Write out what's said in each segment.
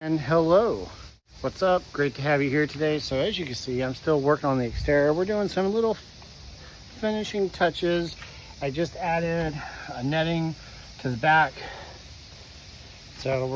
And hello, what's up? Great to have you here today. So as you can see, I'm still working on the exterior. We're doing some little finishing touches. I just added a netting to the back, so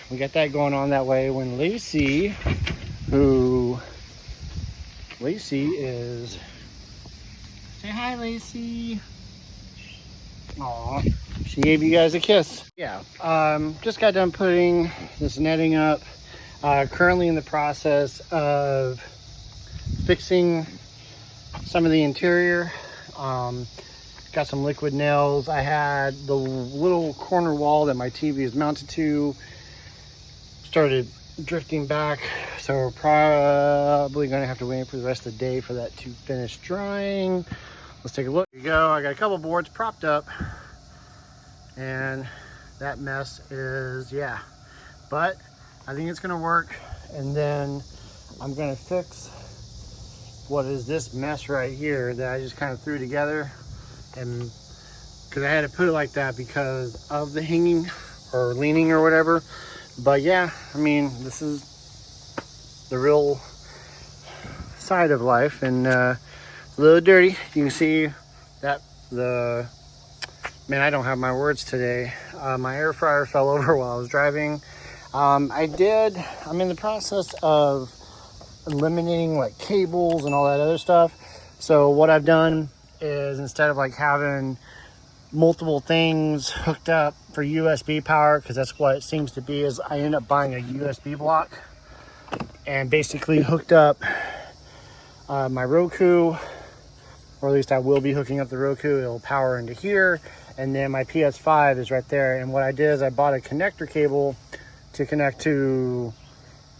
we got that going on that way. When Lacey is, say hi, Lacey. Aw, she gave you guys a kiss. Yeah, just got done putting this netting up. Currently in the process of fixing some of the interior. Got some liquid nails. I had the little corner wall that my TV is mounted to started drifting back, so we're probably going to have to wait for the rest of the day for that to finish drying. Let's take a look. Here you go. I got a couple boards propped up, and that mess is, yeah, but I think it's gonna work. And then I'm gonna fix what is this mess right here that I just kind of threw together, and because I had to put it like that because of the hanging or leaning or whatever. But yeah, I mean, this is the real side of life, and a little dirty. You can see that man, I don't have my words today. My air fryer fell over while I was driving. I'm in the process of eliminating like cables and all that other stuff. So what I've done is, instead of like having multiple things hooked up for USB power, because that's what it seems to be, is I end up buying a USB block and basically hooked up my Roku, or at least I will be hooking up the Roku. It'll power into here, and then my PS5 is right there. And what I did is I bought a connector cable to connect to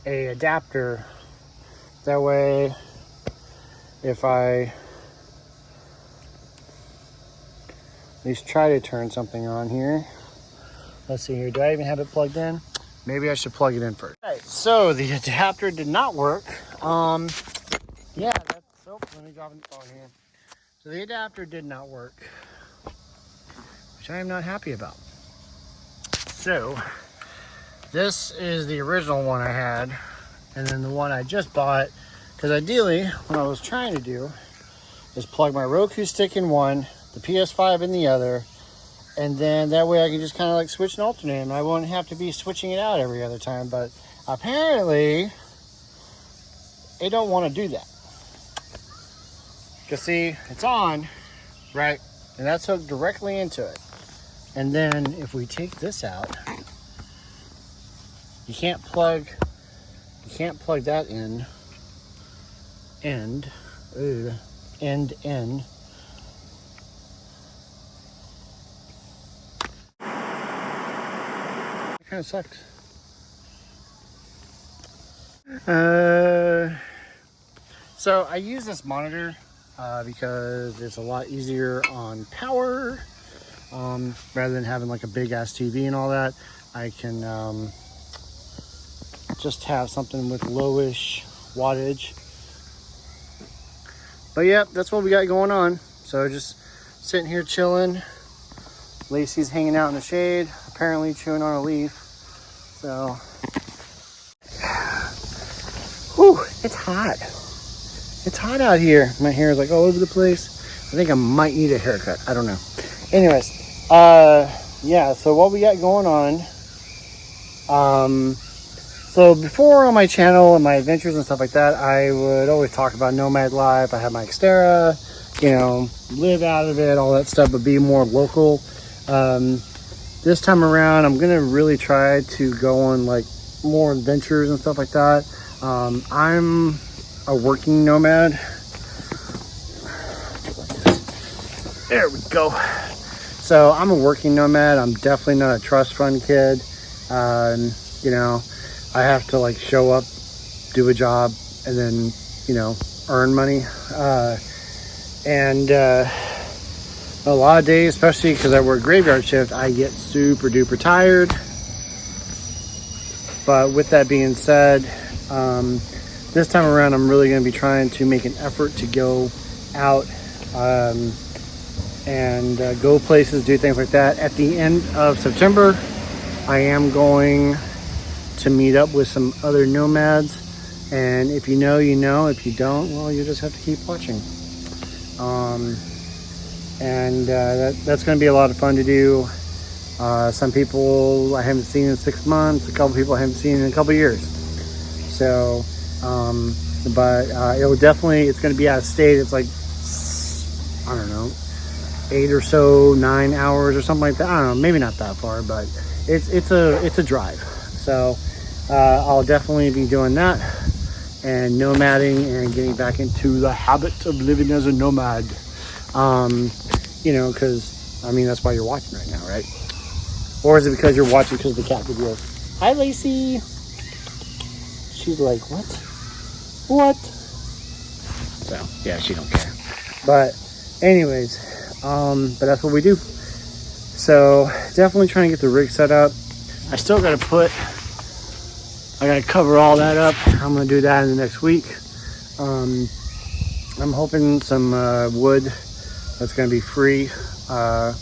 a adapter. That way, if I at least try to turn something on here. Let's see here, do I even have it plugged in? Maybe I should plug it in first. All right, so the adapter did not work. Yeah, let me drop the phone here. So the adapter did not work, which I am not happy about. So this is the original one I had, and then the one I just bought, because ideally what I was trying to do is plug my Roku stick in one, the PS5 in the other, and then that way I can just kind of like switch and alternate, and I won't have to be switching it out every other time. But apparently they don't want to do that. Because see, it's on, right? And that's hooked directly into it. And then if we take this out, you can't plug that in, end. That kind of sucks. So I use this monitor because it's a lot easier on power. Rather than having like a big ass TV and all that, I can just have something with lowish wattage. But yeah, that's what we got going on. So just sitting here chilling. Lacey's hanging out in the shade, apparently chewing on a leaf. So, whew, it's hot. It's hot out here. My hair is like all over the place. I think I might need a haircut. I don't know. Anyways, yeah, so what we got going on, so before on my channel and my adventures and stuff like that, I would always talk about Nomad life. I had my Xterra, you know, live out of it, all that stuff, but be more local. This time around, I'm gonna really try to go on like more adventures and stuff like that. I'm a working nomad. There we go. So I'm a working nomad. I'm definitely not a trust fund kid. You know, I have to like show up, do a job, and then, you know, earn money. A lot of days, especially because I work graveyard shift, I get super duper tired. But with that being said, this time around, I'm really going to be trying to make an effort to go out and go places, do things like that. At the end of September, I am going to meet up with some other nomads. And if you know, you know. If you don't, well, you just have to keep watching. That's going to be a lot of fun to do. Some people I haven't seen in 6 months. A couple people I haven't seen in a couple years. So, it'll definitely, it's going to be out of state. It's like, I don't know, 8 or so, 9 hours or something like that. I don't know, maybe not that far, but it's a drive. So I'll definitely be doing that and nomading and getting back into the habit of living as a nomad. Because I mean that's why you're watching right now, right? Or is it because you're watching because of the cat video? Hi, Lacey. She's like, what? So yeah, she don't care. But anyways, but that's what we do. So definitely trying to get the rig set up. I still got to cover all that up. I'm going to do that in the next week. I'm hoping some wood that's going to be free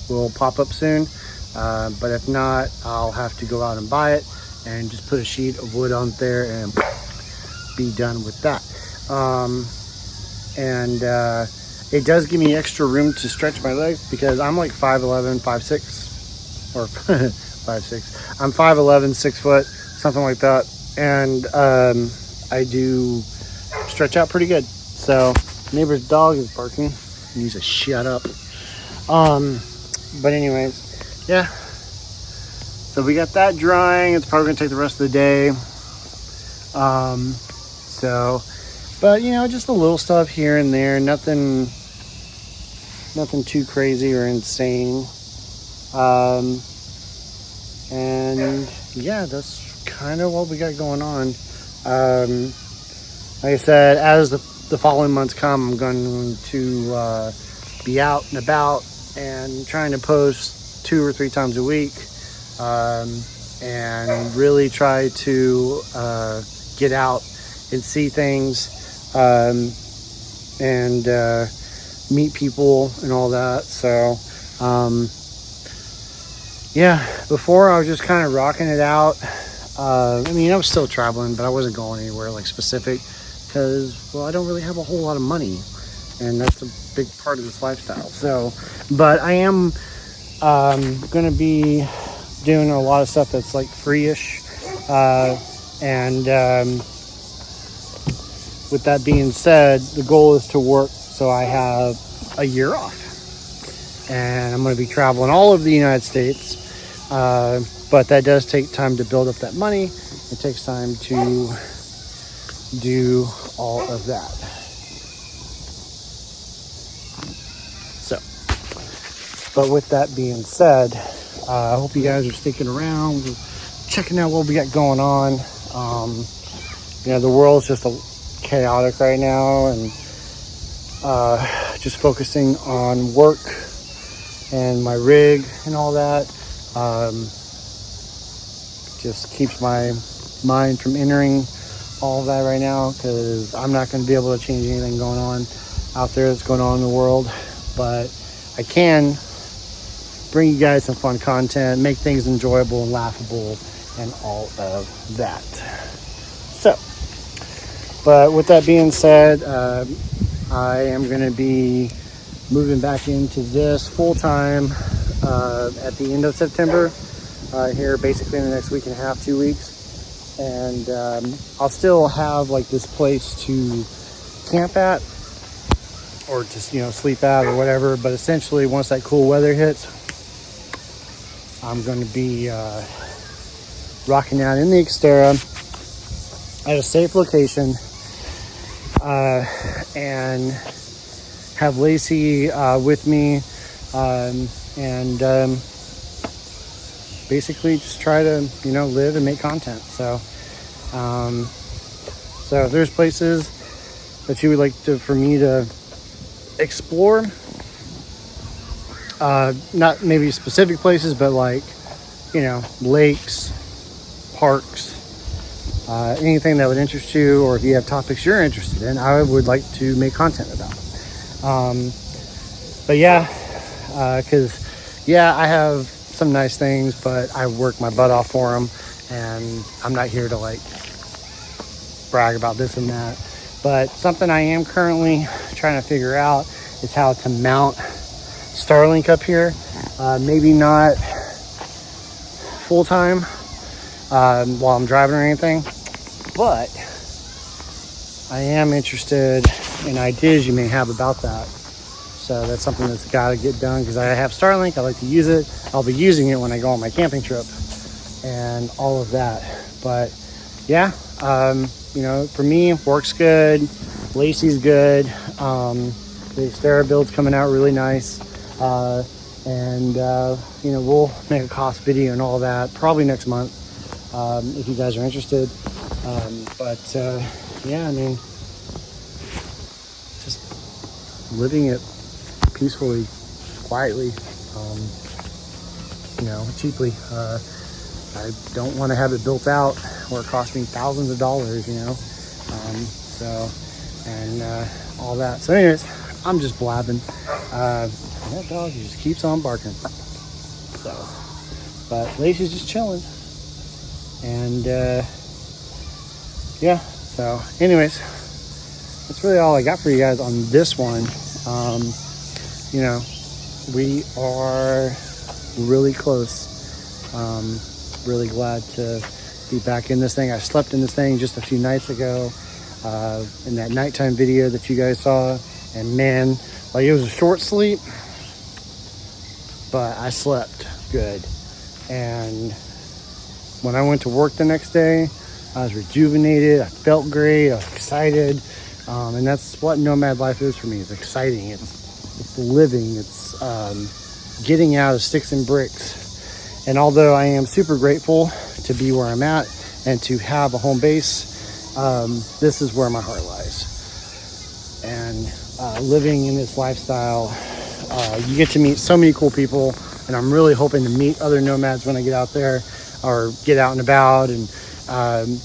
will pop up soon. But if not, I'll have to go out and buy it and just put a sheet of wood on there and be done with that. It does give me extra room to stretch my legs because I'm like 5'11", 5'6", or 5'6". I'm 5'11", 6 foot, something like that. And I do stretch out pretty good. So neighbor's dog is barking. He needs to shut up. But anyways, yeah. So we got that drying. It's probably gonna take the rest of the day. But just a little stuff here and there. Nothing too crazy or insane. And yeah, that's kind of what we got going on. Like I said, as the following months come, I'm going to be out and about and trying to post 2 or 3 times a week, and really try to get out and see things, and meet people and all that. So yeah, before I was just kind of rocking it out. I was still traveling, but I wasn't going anywhere like specific because, well, I don't really have a whole lot of money, and that's a big part of this lifestyle. So, but I am going to be doing a lot of stuff that's like free-ish, and with that being said, the goal is to work so I have a year off, and I'm going to be traveling all over the United States. But that does take time to build up that money. It takes time to do all of that. So, but with that being said, I hope you guys are sticking around, checking out what we got going on. The world's just chaotic right now, and just focusing on work and my rig and all that. Just keeps my mind from entering all of that right now, because I'm not going to be able to change anything going on out there that's going on in the world, but I can bring you guys some fun content, make things enjoyable and laughable and all of that. So, but with that being said, I am going to be moving back into this full-time at the end of September, here basically in the next week and a half, 2 weeks. And I'll still have like this place to camp at, or to sleep at, or whatever. But essentially, once that cool weather hits, I'm going to be rocking out in the Xterra at a safe location, and have Lacey with me, and basically just try to live and make content. So if there's places that you would like for me to explore, not maybe specific places, but like lakes, parks, anything that would interest you, or if you have topics you're interested in, I would like to make content about. But yeah, because I have some nice things, but I work my butt off for them, And I'm not here to like brag about this and that, but something I am currently trying to figure out is how to mount Starlink up here. Maybe not full-time while I'm driving or anything, but I am interested in ideas you may have about that. So that's something that's got to get done because I have Starlink. I like to use it. I'll be using it when I go on my camping trip and all of that. But yeah, you know, for me, works good. Lacey's good. The Xterra build's coming out really nice. And you know, we'll make a cost video and all that probably next month if you guys are interested. Yeah, I mean, just living it peacefully, quietly, you know, cheaply. I don't want to have it built out where it costs me thousands of dollars, you know. All that. So anyways, I'm just blabbing. That dog just keeps on barking. So, but Lacey's just chilling. And yeah, so anyways, that's really all I got for you guys on this one. You know, we are really close. Really glad to be back in this thing. I slept in this thing just a few nights ago in that nighttime video that you guys saw, and man, like, it was a short sleep, but I slept good. And when I went to work the next day, I was rejuvenated. I felt great. I was excited. And that's what Nomad life is for me. It's exciting. It's living. It's getting out of sticks and bricks. And although I am super grateful to be where I'm at and to have a home base, this is where my heart lies. And living in this lifestyle, you get to meet so many cool people, and I'm really hoping to meet other nomads when I get out there or get out and about. And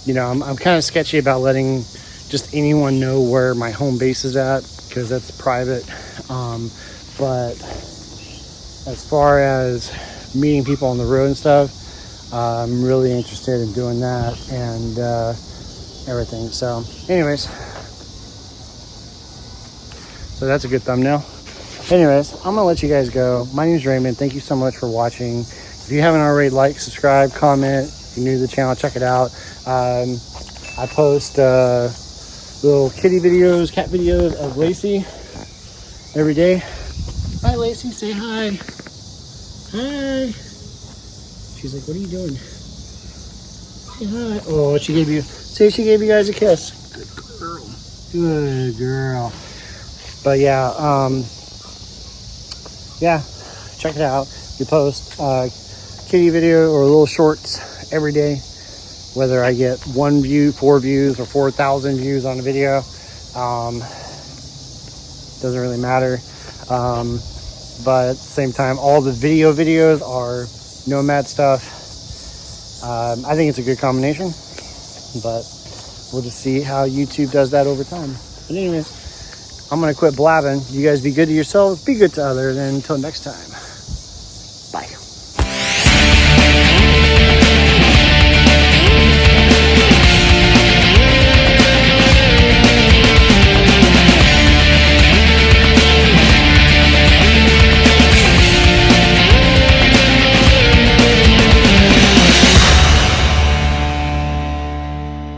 you know, I'm kind of sketchy about letting just anyone know where my home base is at because that's private. But as far as meeting people on the road and stuff, I'm really interested in doing that and everything. So anyways, so that's a good thumbnail. Anyways, I'm gonna let you guys go. My name is Raymond. Thank you so much for watching. If you haven't already, like, subscribe, comment. If you're new to the channel, check it out. I post little kitty videos, cat videos of Lacey every day. Hi, Lacey. Say hi. Hi. She's like, what are you doing? Say hi. Oh, she gave you, say she gave you guys a kiss. Good girl. Good girl. But yeah, yeah, check it out. We post kitty video or little shorts every day, whether I get 1 view, 4 views, or 4,000 views on a video. Doesn't really matter. But at the same time, all the videos are Nomad stuff. I think it's a good combination, but we'll just see how YouTube does that over time. But anyways, I'm gonna quit blabbing. You guys be good to yourselves, be good to others, and until next time.